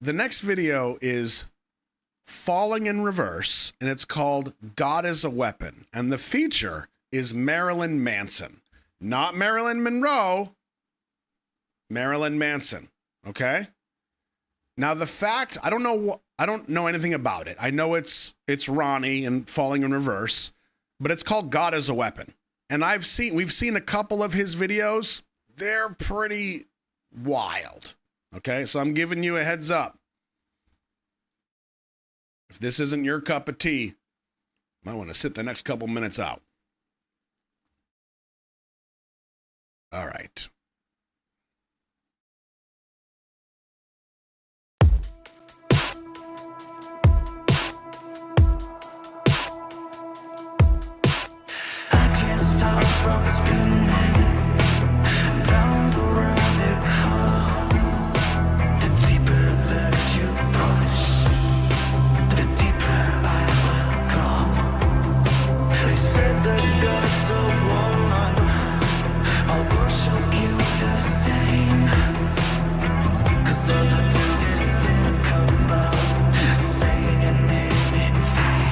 The next video is Falling in Reverse, and it's called God is a Weapon. And the feature is Marilyn Manson. Not Marilyn Monroe, Marilyn Manson. Okay? Now the fact, I don't know anything about it. I know it's Ronnie and Falling in Reverse, but it's called God is a Weapon. And we've seen a couple of his videos. They're pretty wild. Okay? So I'm giving you a heads up. If this isn't your cup of tea, you might want to sit the next couple minutes out. All right. I can't stop from spinning round the rabbit hole. The deeper that you push, the deeper I will go. They said that God's a woman, I'll worship you the same. 'Cause all I do is think about saying your name in vain.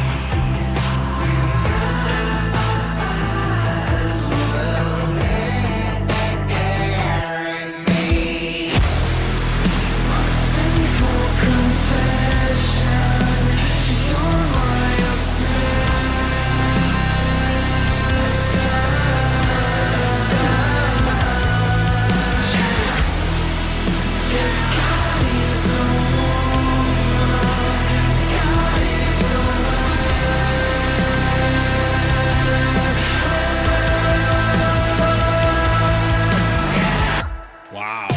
Wow.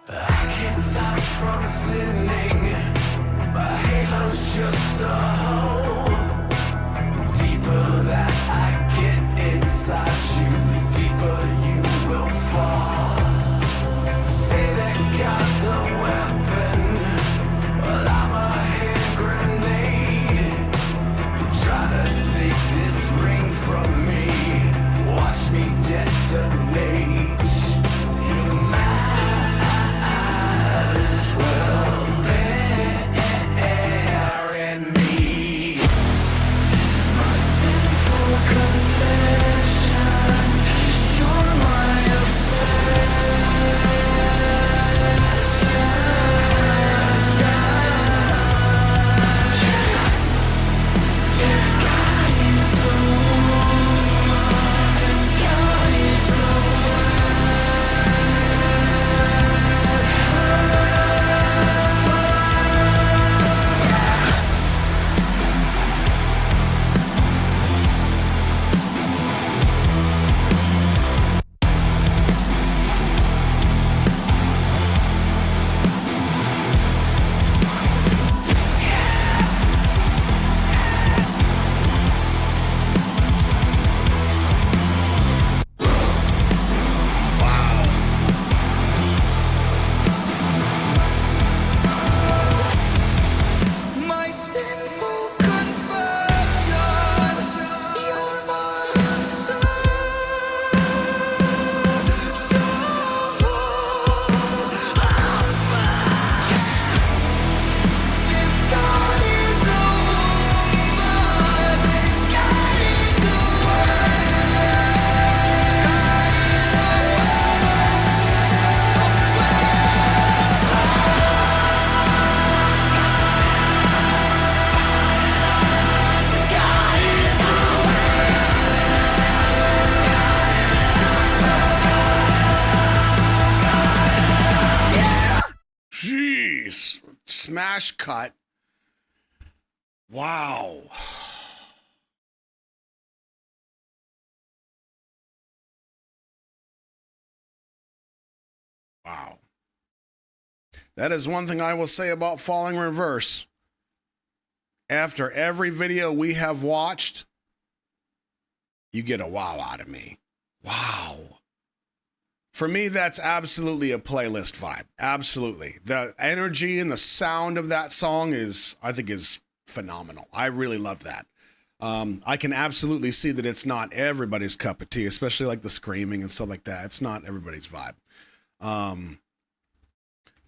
I can't stop from sinning. My halo's just a hole. Deeper that I get inside you, the deeper you will fall. Say that God's a weapon, well I'm a hand grenade. Try to take this ring from me, watch me detonate. You might as well bury me. My sinful confession, you're my obsession. If God is a woman, God is a my sinful confession, you're my If God is a woman, God is a Jeez. Smash cut. Wow. Wow. That is one thing I will say about Falling Reverse. After every video we have watched, you get a wow out of me. Wow. For me, that's absolutely a playlist vibe. Absolutely. The energy and the sound of that song I think is phenomenal. I really love that. I can absolutely see that it's not everybody's cup of tea, especially like the screaming and stuff like that. It's not everybody's vibe.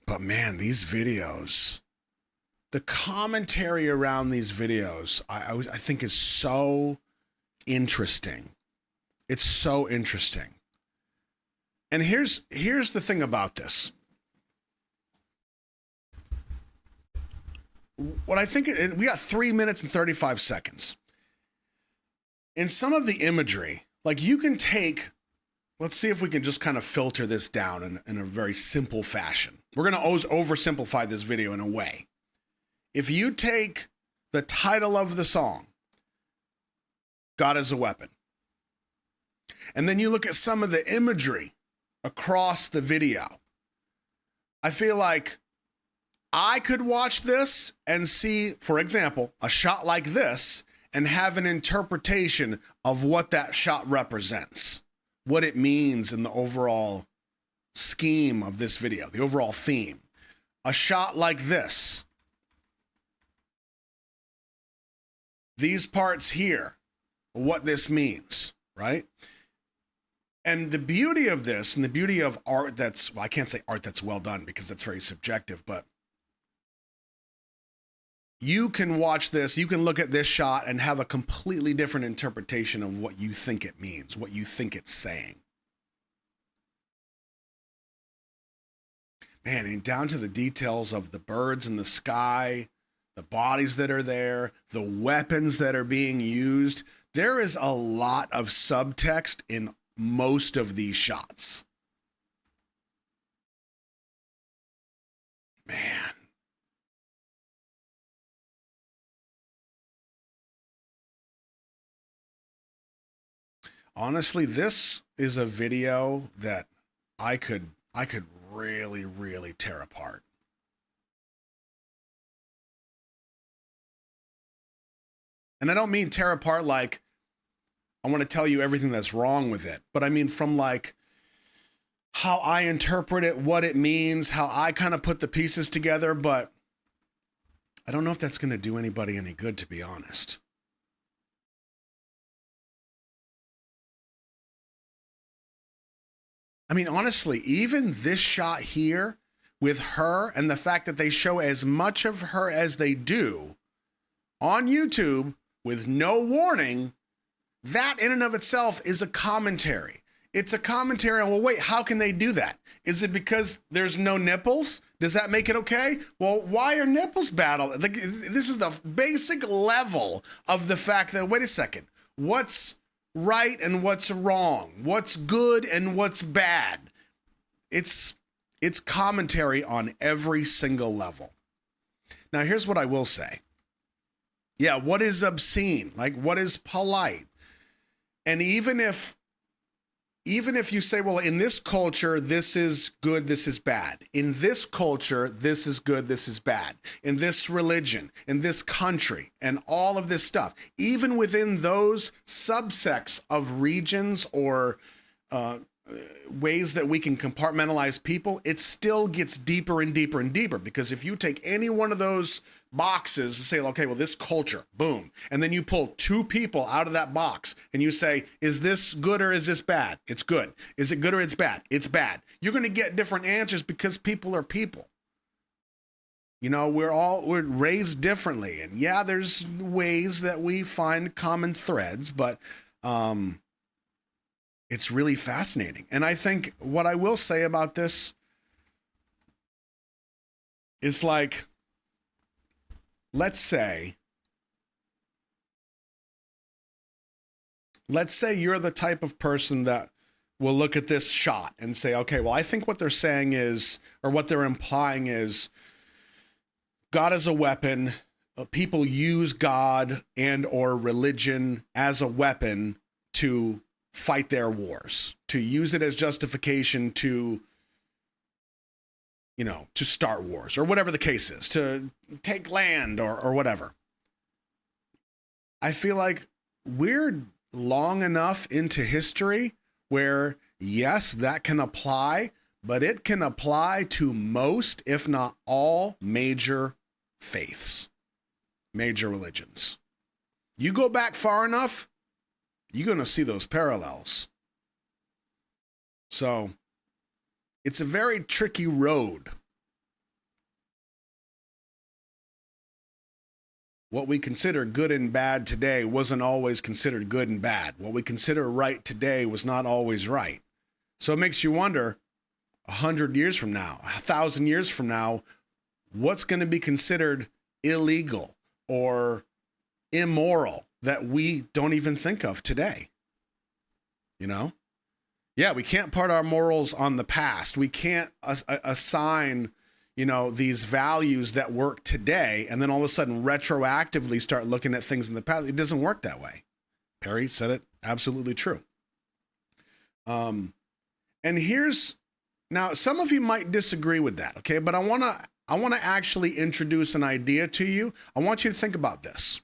But man, these videos, the commentary around these videos, I think is so interesting. It's so interesting. And here's the thing about this. What I think, we got 3 minutes and 35 seconds. In some of the imagery, like you can take, let's see if we can just kind of filter this down in a very simple fashion. We're going to always oversimplify this video in a way. If you take the title of the song, God is a Weapon, and then you look at some of the imagery across the video, I feel like I could watch this and see, for example, a shot like this and have an interpretation of what that shot represents, what it means in the overall scheme of this video, the overall theme. A shot like this, these parts here, what this means, right? And the beauty of this and the beauty of art that's, well, I can't say art that's well done because that's very subjective, but you can watch this, you can look at this shot and have a completely different interpretation of what you think it means, what you think it's saying. Man, and down to the details of the birds in the sky, the bodies that are there, the weapons that are being used. There is a lot of subtext in most of these shots. Man. Honestly, this is a video that I could really, really tear apart. And I don't mean tear apart like I want to tell you everything that's wrong with it, but I mean from like how I interpret it, what it means, how I kind of put the pieces together, but I don't know if that's going to do anybody any good, to be honest. I mean, honestly, even this shot here with her and the fact that they show as much of her as they do on YouTube with no warning, that in and of itself is a commentary. It's a commentary on, well, wait, how can they do that? Is it because there's no nipples? Does that make it okay? Well, why are nipples bad? This is the basic level of the fact that, wait a second, what's right and what's wrong, what's good and what's bad. It's commentary on every single level. Now, here's what I will say. Yeah, what is obscene? Like, what is polite? And even if you say, well, in this culture, this is good, this is bad. In this culture, this is good, this is bad. In this religion, in this country, and all of this stuff, even within those subsects of regions or ways that we can compartmentalize people, it still gets deeper and deeper and deeper. Because if you take any one of those boxes and say, okay, well, this culture, boom. And then you pull two people out of that box and you say, is this good or is this bad? It's good. Is it good or it's bad? It's bad. You're going to get different answers because people are people. You know, we're raised differently. And yeah, there's ways that we find common threads, but it's really fascinating. And I think what I will say about this is like, let's say you're the type of person that will look at this shot and say, okay, well, I think what they're saying is, or what they're implying is, God is a weapon. People use God and or religion as a weapon to fight their wars, to use it as justification to, you know, to start wars or whatever the case is, to take land or whatever. I feel like we're long enough into history where, yes, that can apply, but it can apply to most, if not all, major faiths, major religions. You go back far enough, you're going to see those parallels. So it's a very tricky road. What we consider good and bad today wasn't always considered good and bad. What we consider right today was not always right. So it makes you wonder, 100 years from now, 1,000 years from now, what's going to be considered illegal or immoral that we don't even think of today? You know? Yeah, we can't put our morals on the past. We can't assign, these values that work today and then all of a sudden retroactively start looking at things in the past. It doesn't work that way. Perry said it absolutely true. And here's, now some of you might disagree with that, okay? But I want to actually introduce an idea to you. I want you to think about this.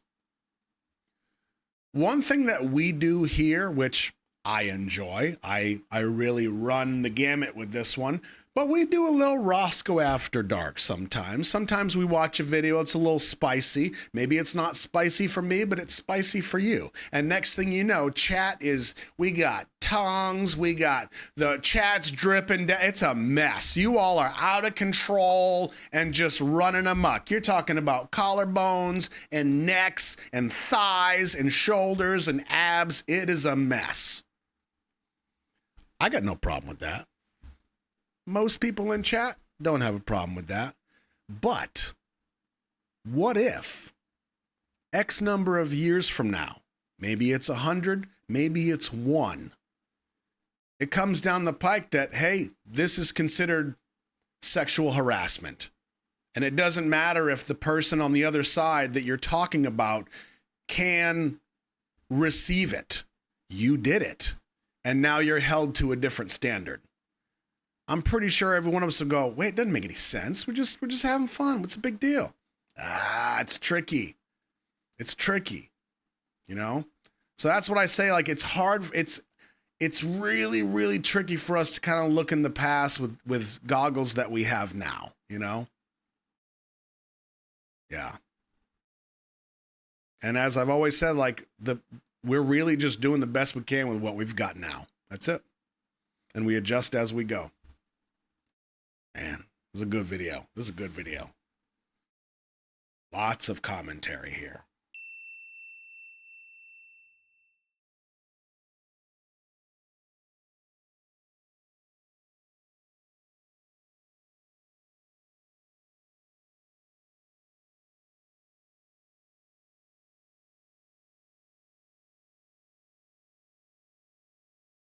One thing that we do here, which I enjoy, I really run the gamut with this one, but we do a little Roscoe After Dark sometimes. Sometimes we watch a video, it's a little spicy. Maybe it's not spicy for me, but it's spicy for you. And next thing you know, we got tongues, we got the chat's dripping down. It's a mess. You all are out of control and just running amok. You're talking about collarbones and necks and thighs and shoulders and abs. It is a mess. I got no problem with that. Most people in chat don't have a problem with that. But what if X number of years from now, maybe it's 100, maybe it's 1, it comes down the pike that, hey, this is considered sexual harassment. And it doesn't matter if the person on the other side that you're talking about can receive it. You did it. And now you're held to a different standard. I'm pretty sure every one of us will go, wait, it doesn't make any sense. We're just having fun. What's the big deal? It's tricky. It's tricky, So that's what I say. Like, it's hard. It's really, really tricky for us to kind of look in the past with goggles that we have now, Yeah. And as I've always said, we're really just doing the best we can with what we've got now. That's it. And we adjust as we go. Man, this is a good video. Lots of commentary here.